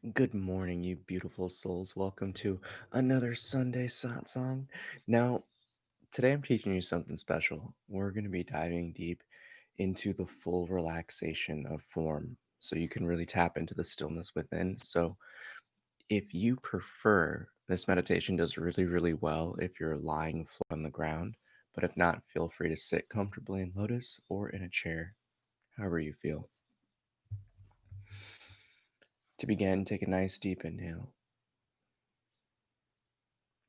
Good morning, you beautiful souls. Welcome to another Sunday Satsang. Now, today I'm teaching you something special. We're going to be diving deep into the full relaxation of form so you can really tap into the stillness within. So, if you prefer, this meditation does really, really well if you're lying flat on the ground. But if not, feel free to sit comfortably in lotus or in a chair, however you feel. To begin, take a nice deep inhale,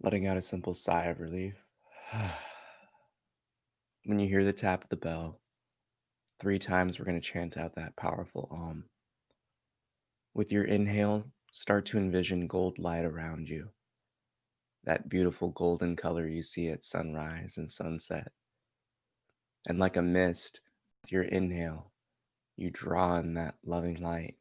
letting out a simple sigh of relief. When you hear the tap of the bell, 3 times we're going to chant out that powerful Om. With your inhale, start to envision gold light around you, that beautiful golden color you see at sunrise and sunset. And like a mist, with your inhale, you draw in that loving light.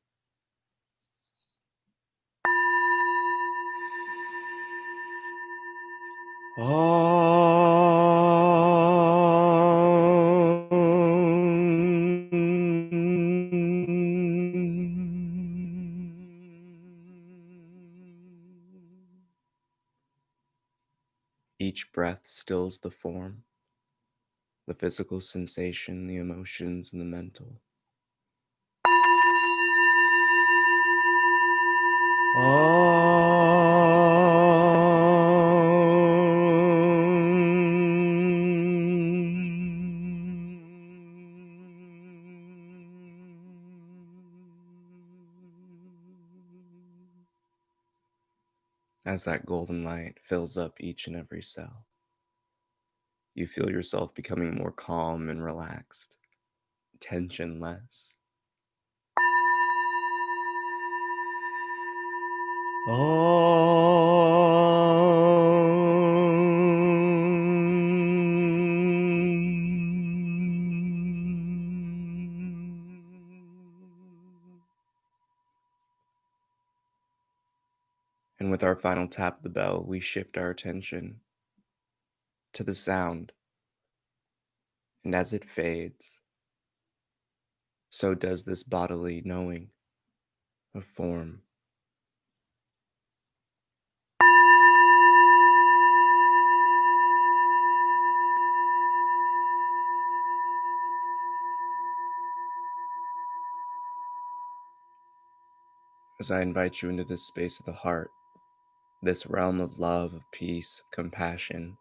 Each breath stills the form, the physical sensation, the emotions, and the mental. As that golden light fills up each and every cell, you feel yourself becoming more calm and relaxed, tension less. And with our final tap of the bell, we shift our attention to the sound. And as it fades, so does this bodily knowing of form. As I invite you into this space of the heart, this realm of love, of peace, of compassion,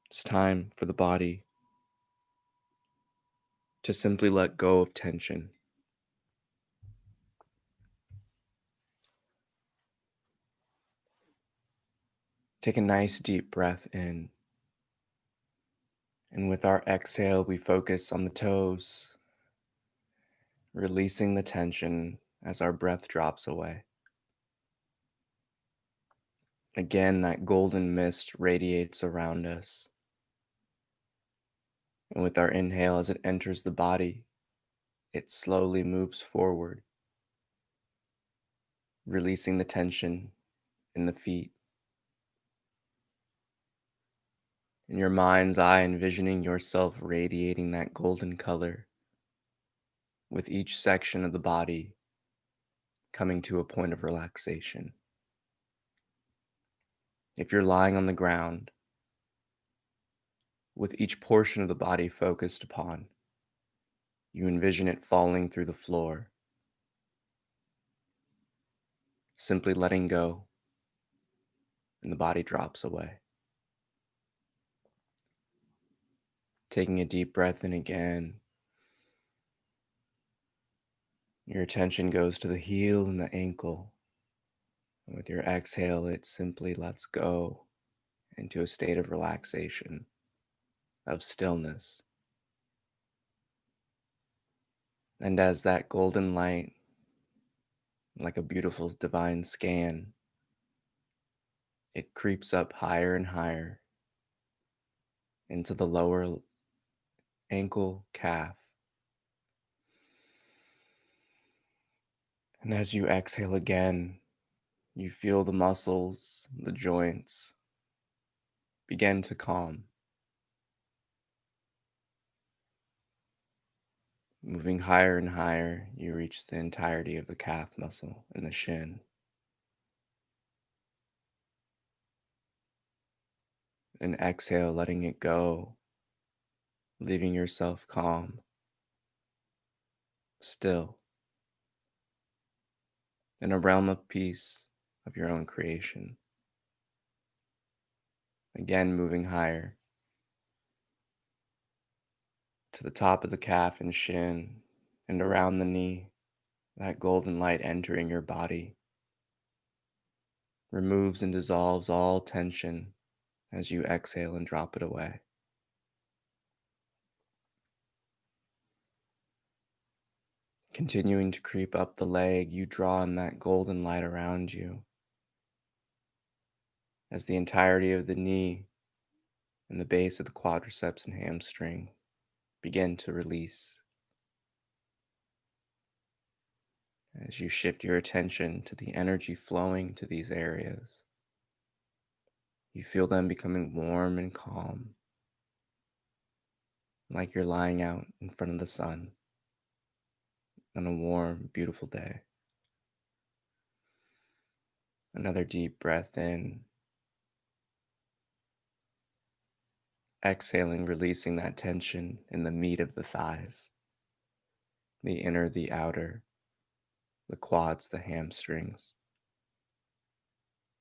it's time for the body to simply let go of tension. Take a nice deep breath in. And with our exhale, we focus on the toes, releasing the tension as our breath drops away. Again, that golden mist radiates around us. And with our inhale, as it enters the body, it slowly moves forward, releasing the tension in the feet. In your mind's eye, envisioning yourself radiating that golden color with each section of the body coming to a point of relaxation. If you're lying on the ground, with each portion of the body focused upon, you envision it falling through the floor, simply letting go, and the body drops away. Taking a deep breath in again, your attention goes to the heel and the ankle. And with your exhale, it simply lets go into a state of relaxation, of stillness. And as that golden light, like a beautiful divine scan, it creeps up higher and higher into the lower ankle, calf. And as you exhale again, you feel the muscles, the joints begin to calm. Moving higher and higher, you reach the entirety of the calf muscle and the shin. And exhale, letting it go, leaving yourself calm, still, in a realm of peace of your own creation. Again, moving higher to the top of the calf and shin and around the knee, that golden light entering your body removes and dissolves all tension as you exhale and drop it away. Continuing to creep up the leg, you draw in that golden light around you as the entirety of the knee and the base of the quadriceps and hamstring begin to release. As you shift your attention to the energy flowing to these areas, you feel them becoming warm and calm, like you're lying out in front of the sun on a warm, beautiful day. Another deep breath in, exhaling, releasing that tension in the meat of the thighs, the inner, the outer, the quads, the hamstrings,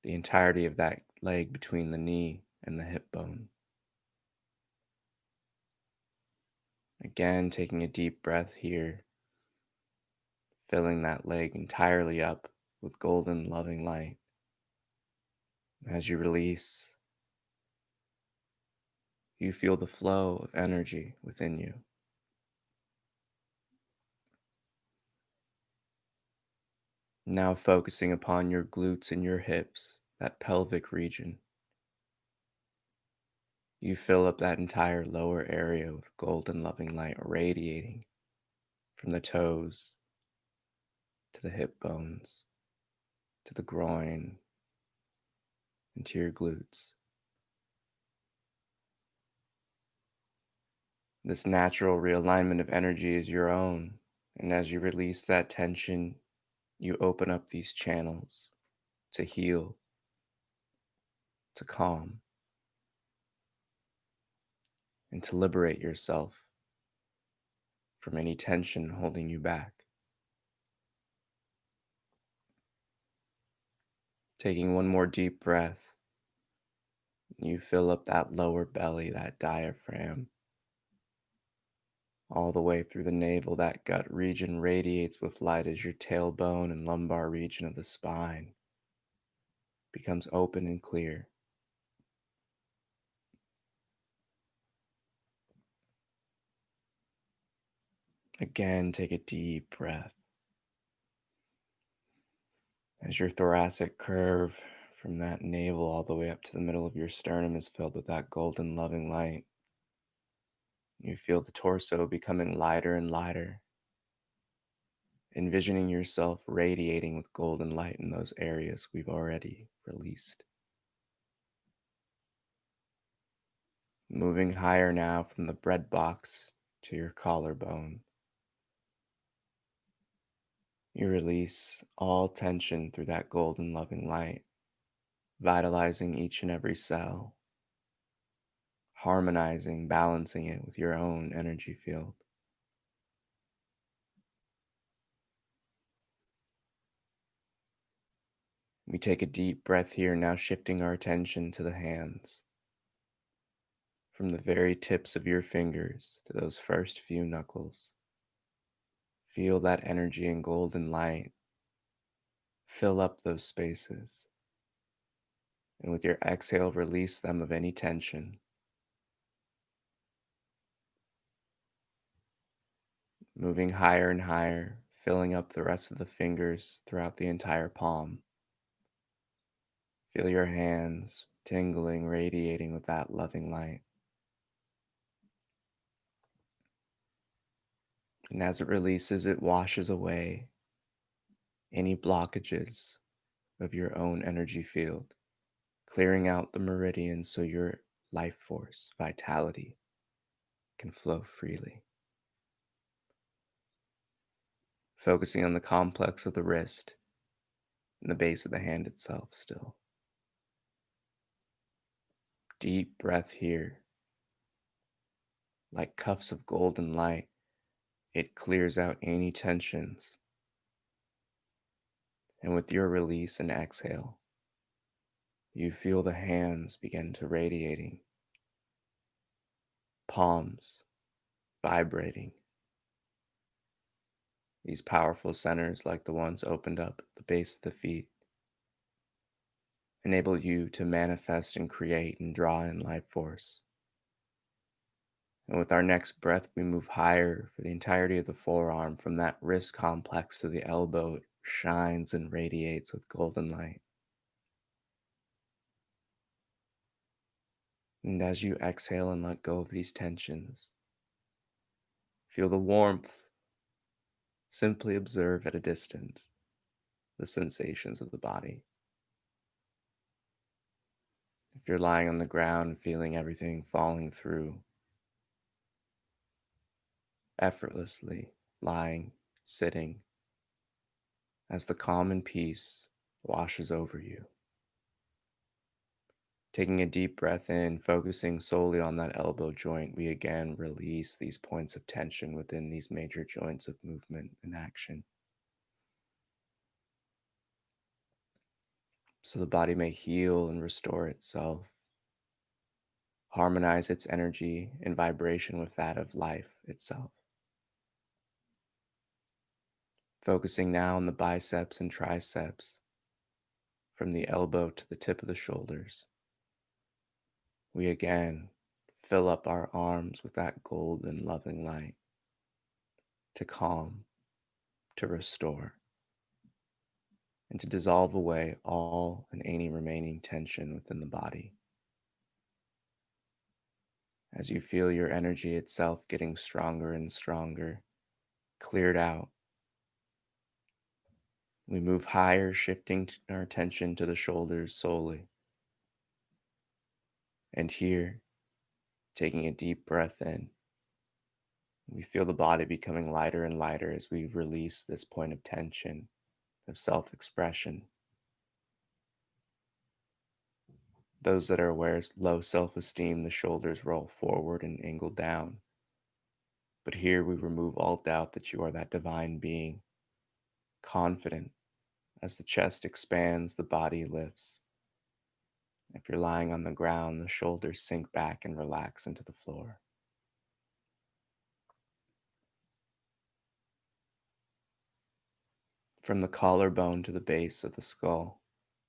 the entirety of that leg between the knee and the hip bone. Again, taking a deep breath here, filling that leg entirely up with golden, loving light. As you release, you feel the flow of energy within you. Now focusing upon your glutes and your hips, that pelvic region. You fill up that entire lower area with golden, loving light radiating from the toes to the hip bones, to the groin, and to your glutes. This natural realignment of energy is your own, and as you release that tension, you open up these channels to heal, to calm, and to liberate yourself from any tension holding you back. Taking one more deep breath, you fill up that lower belly, that diaphragm, all the way through the navel. That gut region radiates with light as your tailbone and lumbar region of the spine becomes open and clear. Again, take a deep breath as your thoracic curve from that navel all the way up to the middle of your sternum is filled with that golden, loving light. You feel the torso becoming lighter and lighter, envisioning yourself radiating with golden light in those areas we've already released. Moving higher now from the bread box to your collarbone. You release all tension through that golden loving light, vitalizing each and every cell, harmonizing, balancing it with your own energy field. We take a deep breath here, now shifting our attention to the hands. From the very tips of your fingers to those first few knuckles. Feel that energy and golden light fill up those spaces. And with your exhale, release them of any tension. Moving higher and higher, filling up the rest of the fingers throughout the entire palm. Feel your hands tingling, radiating with that loving light. And as it releases, it washes away any blockages of your own energy field, clearing out the meridians so your life force, vitality can flow freely. focusing on the complex of the wrist and the base of the hand itself still. Deep breath here, like cuffs of golden light. It clears out any tensions, and with your release and exhale, you feel the hands begin to radiating, palms vibrating. These powerful centers, like the ones opened up at the base of the feet, enable you to manifest and create and draw in life force. And with our next breath, we move higher for the entirety of the forearm, from that wrist complex to the elbow. It shines and radiates with golden light. And as you exhale and let go of these tensions, feel the warmth. Simply observe at a distance the sensations of the body. If you're lying on the ground, feeling everything falling through, effortlessly lying, sitting, as the calm and peace washes over you. Taking a deep breath in, focusing solely on that elbow joint, we again release these points of tension within these major joints of movement and action, so the body may heal and restore itself, harmonize its energy and vibration with that of life itself. Focusing now on the biceps and triceps, from the elbow to the tip of the shoulders. We again fill up our arms with that golden loving light to calm, to restore, and to dissolve away all and any remaining tension within the body. As you feel your energy itself getting stronger and stronger, cleared out, we move higher, shifting our attention to the shoulders solely. And here, taking a deep breath in, we feel the body becoming lighter and lighter as we release this point of tension, of self-expression. Those that are aware of low self-esteem, the shoulders roll forward and angle down. But here we remove all doubt that you are that divine being, confident. As the chest expands, the body lifts. If you're lying on the ground, the shoulders sink back and relax into the floor. From the collarbone to the base of the skull,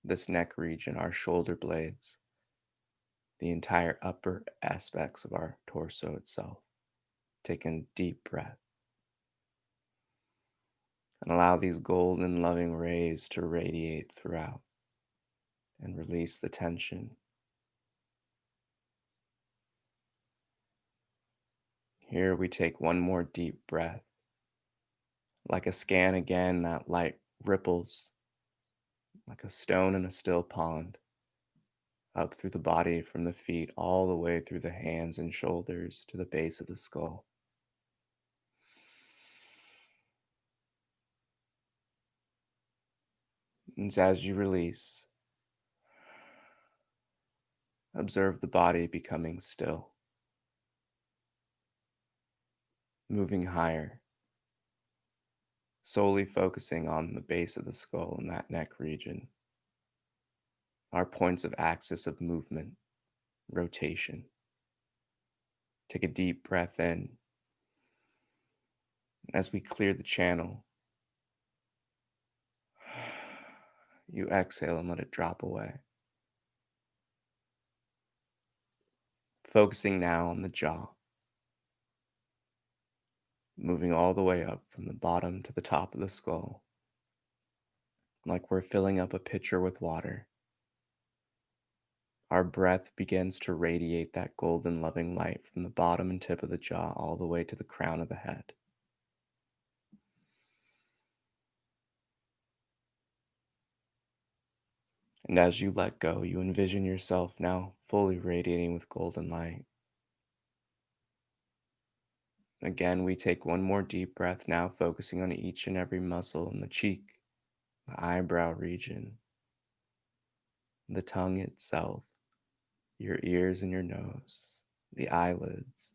this neck region, our shoulder blades, the entire upper aspects of our torso itself. Take a deep breath and allow these golden loving rays to radiate throughout and release the tension. Here we take one more deep breath. Like a scan again, that light ripples like a stone in a still pond, up through the body from the feet all the way through the hands and shoulders to the base of the skull. And as you release, observe the body becoming still, moving higher, solely focusing on the base of the skull and that neck region, our points of axis of movement, rotation. Take a deep breath in. As we clear the channel, you exhale and let it drop away. Focusing now on the jaw, moving all the way up from the bottom to the top of the skull, like we're filling up a pitcher with water. Our breath begins to radiate that golden loving light from the bottom and tip of the jaw all the way to the crown of the head. And as you let go, you envision yourself now fully radiating with golden light. Again, we take one more deep breath now, focusing on each and every muscle in the cheek, the eyebrow region, the tongue itself, your ears and your nose, the eyelids.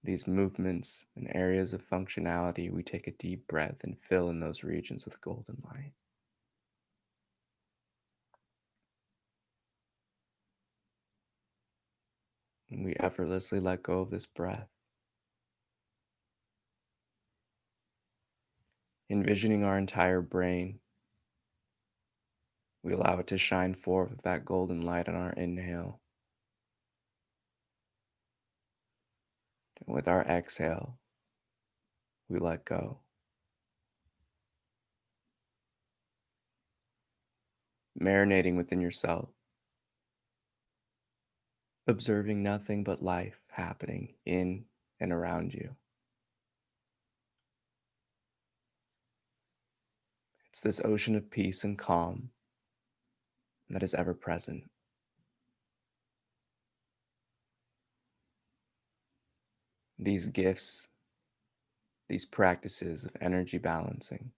These movements and areas of functionality, we take a deep breath and fill in those regions with golden light. And we effortlessly let go of this breath, envisioning our entire brain. We allow it to shine forth with that golden light on our inhale. And with our exhale, we let go, marinating within yourself, observing nothing but life happening in and around you. It's this ocean of peace and calm that is ever present. These gifts, these practices of energy balancing,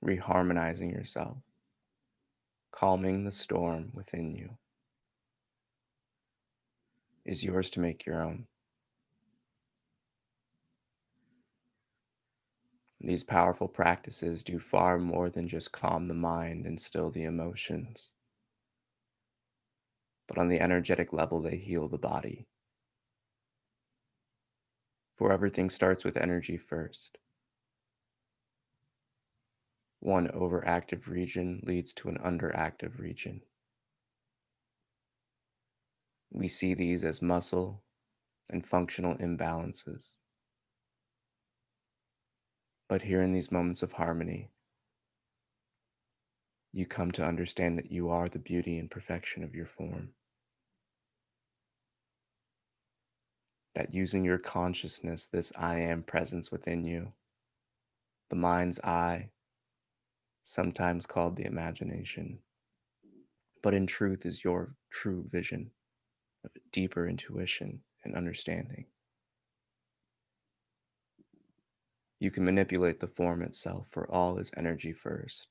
reharmonizing yourself, calming the storm within you, is yours to make your own. These powerful practices do far more than just calm the mind and still the emotions, but on the energetic level, they heal the body. For everything starts with energy first. One overactive region leads to an underactive region. We see these as muscle and functional imbalances. But here in these moments of harmony, you come to understand that you are the beauty and perfection of your form. That using your consciousness, this I am presence within you, the mind's eye, sometimes called the imagination, but in truth is your true vision of deeper intuition and understanding. You can manipulate the form itself, for all is energy first.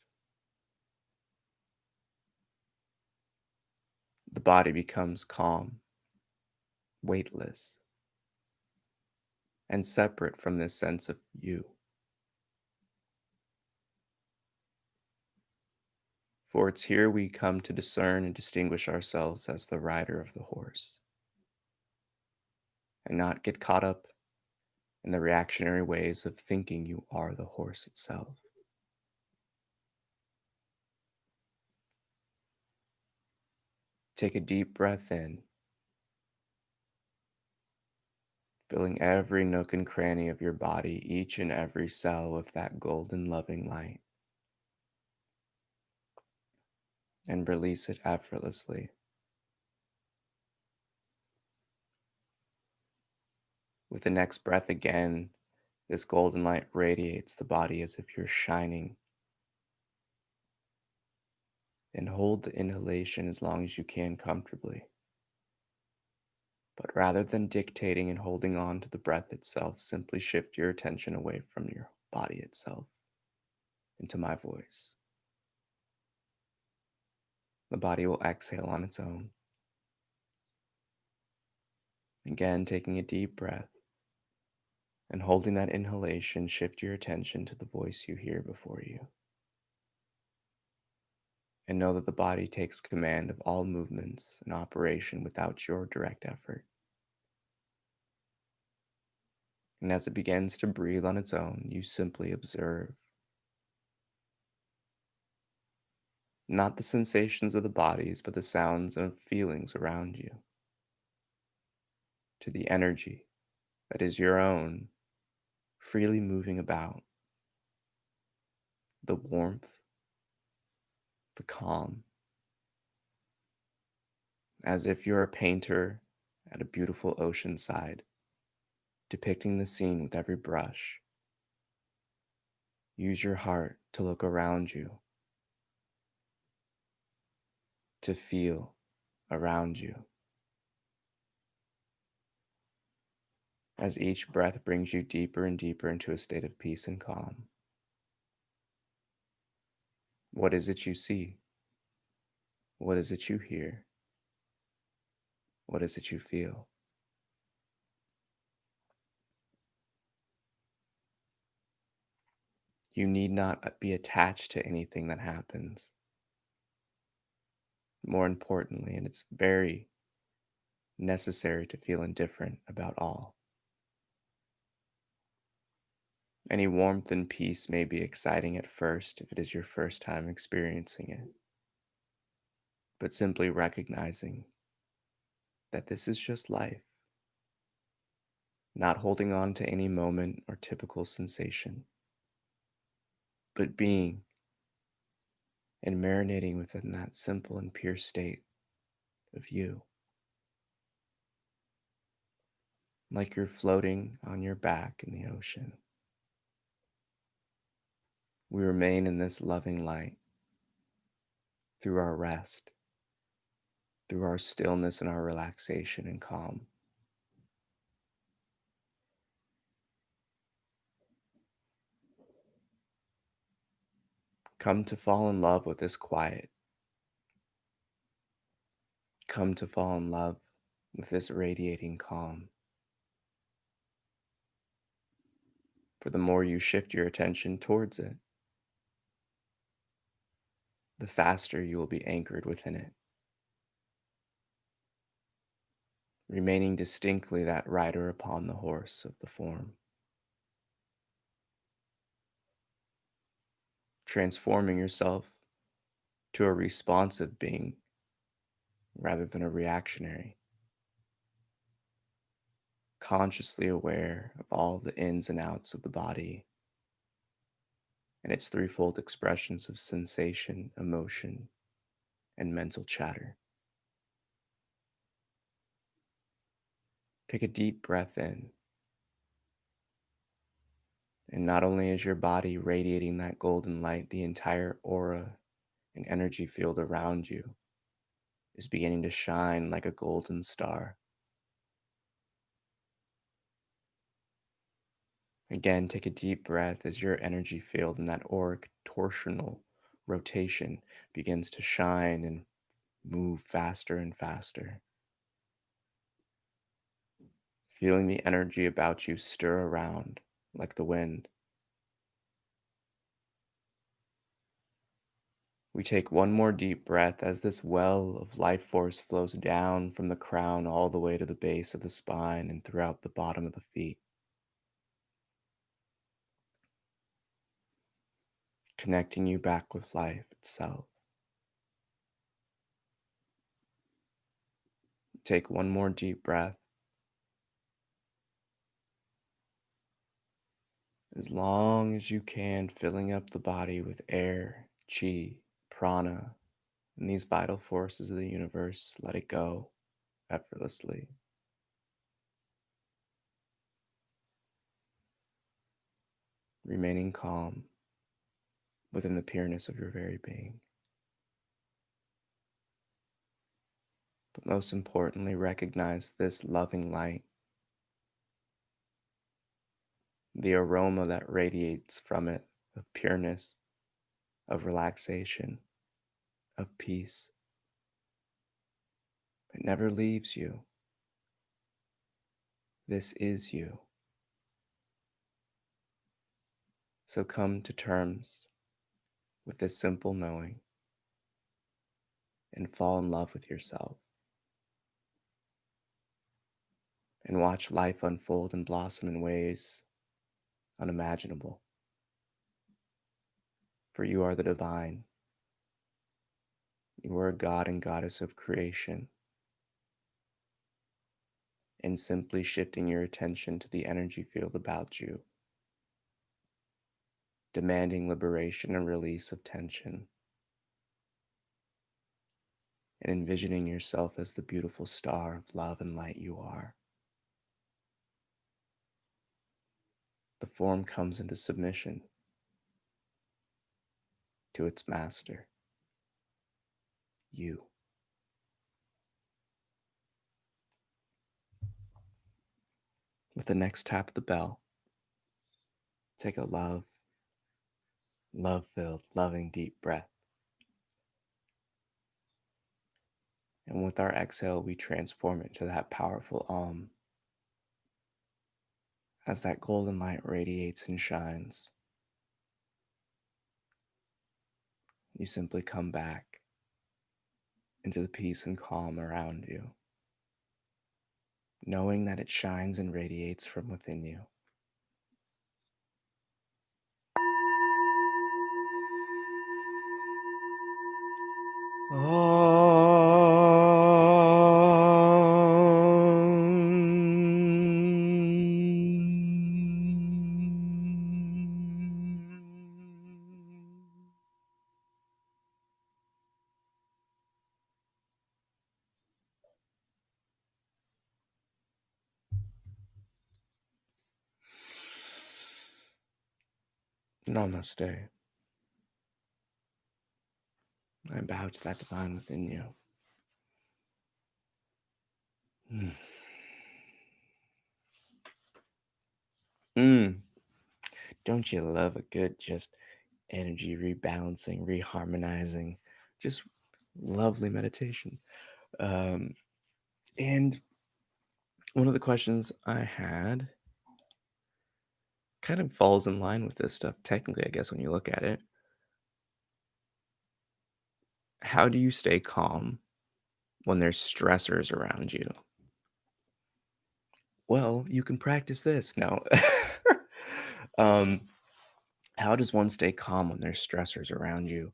The body becomes calm, weightless, and separate from this sense of you. For it's here we come to discern and distinguish ourselves as the rider of the horse, and not get caught up in the reactionary ways of thinking you are the horse itself. Take a deep breath in, filling every nook and cranny of your body, each and every cell with that golden loving light, and release it effortlessly. With the next breath again, this golden light radiates the body as if you're shining. And hold the inhalation as long as you can comfortably. But rather than dictating and holding on to the breath itself, simply shift your attention away from your body itself into my voice. The body will exhale on its own. Again, taking a deep breath and holding that inhalation, shift your attention to the voice you hear before you. And know that the body takes command of all movements and operation without your direct effort. And as it begins to breathe on its own, you simply observe. Not the sensations of the bodies, but the sounds and feelings around you. To the energy that is your own, freely moving about. The warmth, the calm. As if you're a painter at a beautiful ocean side, depicting the scene with every brush. Use your heart to look around you, to feel around you. as each breath brings you deeper and deeper into a state of peace and calm. What is it you see? What is it you hear? What is it you feel? You need not be attached to anything that happens. More importantly, and it's very necessary to feel indifferent about all. Any warmth and peace may be exciting at first if it is your first time experiencing it, but simply recognizing that this is just life, not holding on to any moment or typical sensation, but being and marinating within that simple and pure state of you, like you're floating on your back in the ocean. We remain in this loving light through our rest, through our stillness and our relaxation and calm. Come to fall in love with this quiet. Come to fall in love with this radiating calm. For the more you shift your attention towards it, the faster you will be anchored within it, remaining distinctly that rider upon the horse of the form, transforming yourself to a responsive being rather than a reactionary, consciously aware of all the ins and outs of the body and its threefold expressions of sensation, emotion, and mental chatter. Take a deep breath in, and not only is your body radiating that golden light, the entire aura and energy field around you is beginning to shine like a golden star. Again, take a deep breath as your energy field and that auric torsional rotation begins to shine and move faster and faster. Feeling the energy about you stir around like the wind. We take one more deep breath as this well of life force flows down from the crown all the way to the base of the spine and throughout the bottom of the feet, connecting you back with life itself. Take one more deep breath, as long as you can, filling up the body with air, chi, prana, and these vital forces of the universe. Let it go effortlessly. Remaining calm within the pureness of your very being. But most importantly, recognize this loving light, the aroma that radiates from it of pureness, of relaxation, of peace. It never leaves you. This is you. So come to terms with this simple knowing and fall in love with yourself. And watch life unfold and blossom in ways unimaginable. For you are the divine. You are a god and goddess of creation. And simply shifting your attention to the energy field about you, demanding liberation and release of tension, and envisioning yourself as the beautiful star of love and light you are. The form comes into submission to its master, you. With the next tap of the bell, take a love filled, loving deep breath. And with our exhale, we transform it to that powerful as that golden light radiates and shines. You simply come back into the peace and calm around you, knowing that it shines and radiates from within you. Namaste. I bow to that divine within you. Mm. Mm. Don't you love a good just energy rebalancing, reharmonizing, just lovely meditation? Um, and one of the questions I had kind of falls in line with this stuff, technically, I guess, when you look at it. How do you stay calm when there's stressors around you? Well, you can practice this. No. um, how does one stay calm when there's stressors around you?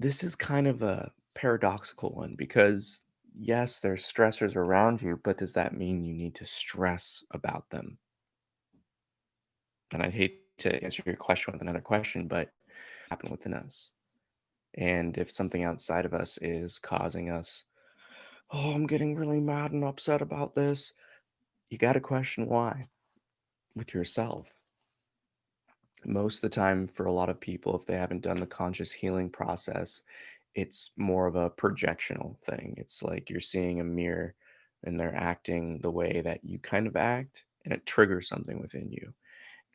This is kind of a paradoxical one because, yes, there's stressors around you, but does that mean you need to stress about them? And I'd hate to answer your question with another question, but happen within us. And if something outside of us is causing us, oh, I'm getting really mad and upset about this, you got to question why with yourself. Most of the time, for a lot of people, if they haven't done the conscious healing process, it's more of a projectional thing. It's like you're seeing a mirror and they're acting the way that you kind of act, and it triggers something within you.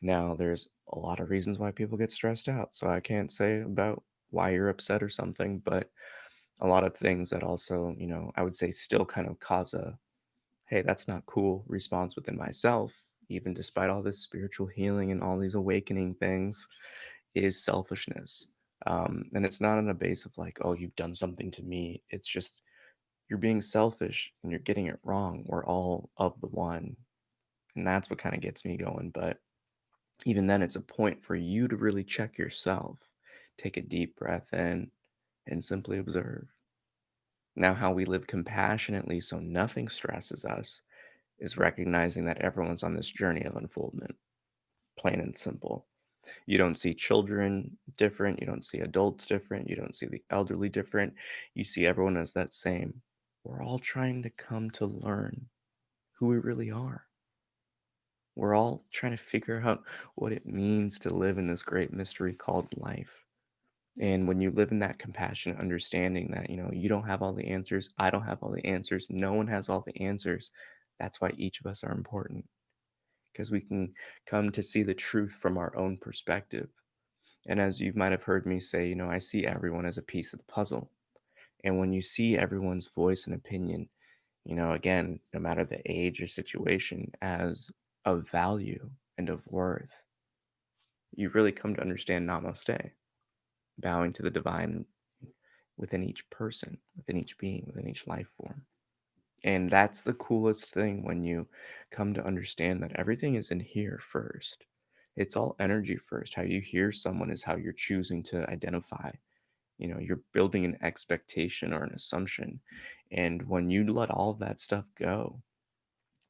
Now, there's a lot of reasons why people get stressed out. So I can't say about why you're upset or something, but a lot of things that also, I would say still kind of cause a, hey, that's not cool response within myself, even despite all this spiritual healing and all these awakening things, is selfishness. And it's not on a base of like, oh, you've done something to me. It's just you're being selfish and you're getting it wrong. We're all of the one. And that's what kind of gets me going. But even then, it's a point for you to really check yourself, take a deep breath in, and simply observe. Now, how we live compassionately so nothing stresses us is recognizing that everyone's on this journey of unfoldment, plain and simple. You don't see children different, you don't see adults different, you don't see the elderly different. You see everyone as that same. We're all trying to come to learn who we really are. We're all trying to figure out what it means to live in this great mystery called life. And when you live in that compassionate understanding that, you don't have all the answers, I don't have all the answers, no one has all the answers, that's why each of us are important because we can come to see the truth from our own perspective. And as you might have heard me say, I see everyone as a piece of the puzzle. And when you see everyone's voice and opinion, again, no matter the age or situation, as of value and of worth, you really come to understand namaste, bowing to the divine within each person, within each being, within each life form. And that's the coolest thing when you come to understand that everything is in here first. It's all energy first. How you hear someone is how you're choosing to identify. You're building an expectation or an assumption. And when you let all of that stuff go,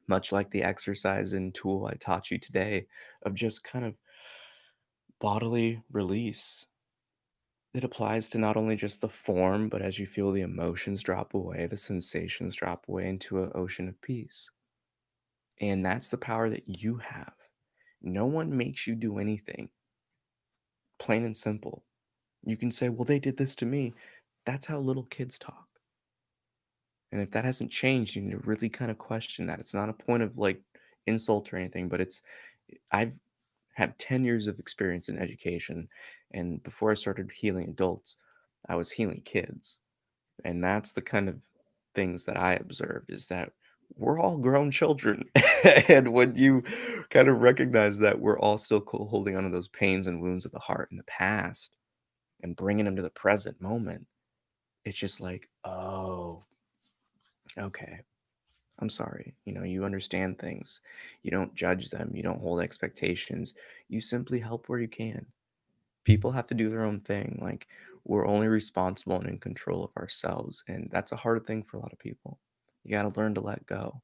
much like the exercise and tool I taught you today of just kind of bodily release, it applies to not only just the form, but as you feel the emotions drop away, the sensations drop away into an ocean of peace. And that's the power that you have. No one makes you do anything, plain and simple. You can say, well, they did this to me. That's how little kids talk. And if that hasn't changed, you need to really kind of question that. It's not a point of like insult or anything, but I've had 10 years of experience in education. And before I started healing adults, I was healing kids. And that's the kind of things that I observed is that we're all grown children. And when you kind of recognize that we're all still holding on to those pains and wounds of the heart in the past and bringing them to the present moment, it's just like, oh, okay, I'm sorry. You understand things. You don't judge them. You don't hold expectations. You simply help where you can. People have to do their own thing. Like, we're only responsible and in control of ourselves. And that's a hard thing for a lot of people. You got to learn to let go.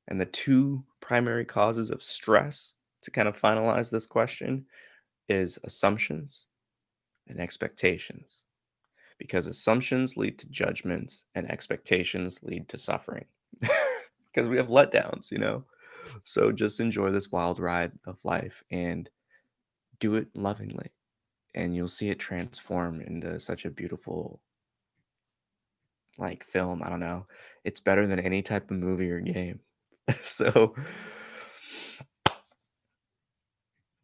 And the two primary causes of stress, to kind of finalize this question, is assumptions and expectations. Because assumptions lead to judgments and expectations lead to suffering. Because we have letdowns. So just enjoy this wild ride of life and do it lovingly. And you'll see it transform into such a beautiful, like, film. I don't know. It's better than any type of movie or game. So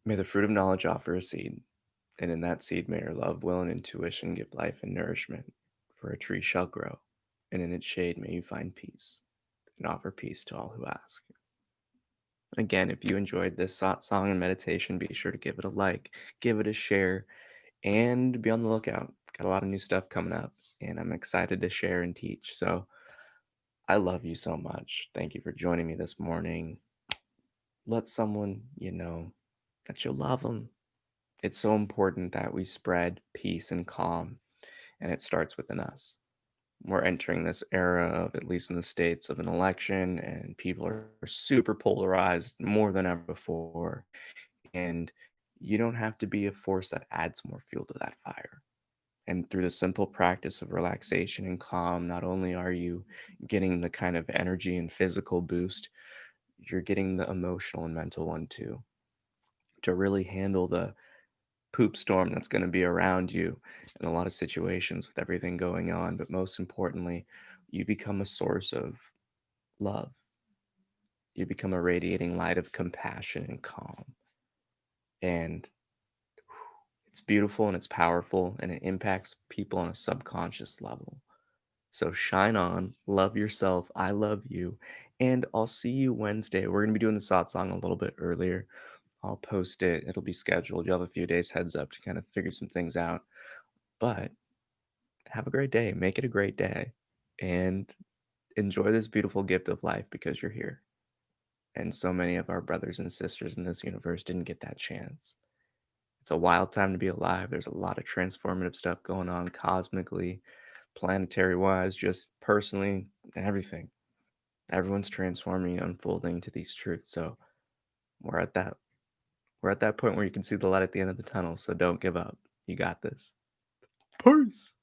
may the fruit of knowledge offer a seed, and in that seed may your love, will, and intuition give life and nourishment. For a tree shall grow, and in its shade may you find peace, and offer peace to all who ask. Again, if you enjoyed this song and meditation, be sure to give it a like, give it a share, and be on the lookout. Got a lot of new stuff coming up, and I'm excited to share and teach. So I love you so much. Thank you for joining me this morning. Let someone you know that you love them. It's so important that we spread peace and calm, and it starts within us. We're entering this era of, at least in the States, of an election, and people are super polarized more than ever before. And you don't have to be a force that adds more fuel to that fire. And through the simple practice of relaxation and calm, not only are you getting the kind of energy and physical boost, you're getting the emotional and mental one too, to really handle the poop storm that's going to be around you in a lot of situations with everything going on. But most importantly, you become a source of love. You become a radiating light of compassion and calm. And it's beautiful and it's powerful and it impacts people on a subconscious level. So shine on, love yourself. I love you. And I'll see you Wednesday. We're going to be doing the satsang a little bit earlier. I'll post it. It'll be scheduled. You'll have a few days heads up to kind of figure some things out. But have a great day. Make it a great day. And enjoy this beautiful gift of life because you're here. And so many of our brothers and sisters in this universe didn't get that chance. It's a wild time to be alive. There's a lot of transformative stuff going on cosmically, planetary wise, just personally, everything. Everyone's transforming, unfolding to these truths. So we're at that we're at that point where you can see the light at the end of the tunnel. So don't give up. You got this. Peace.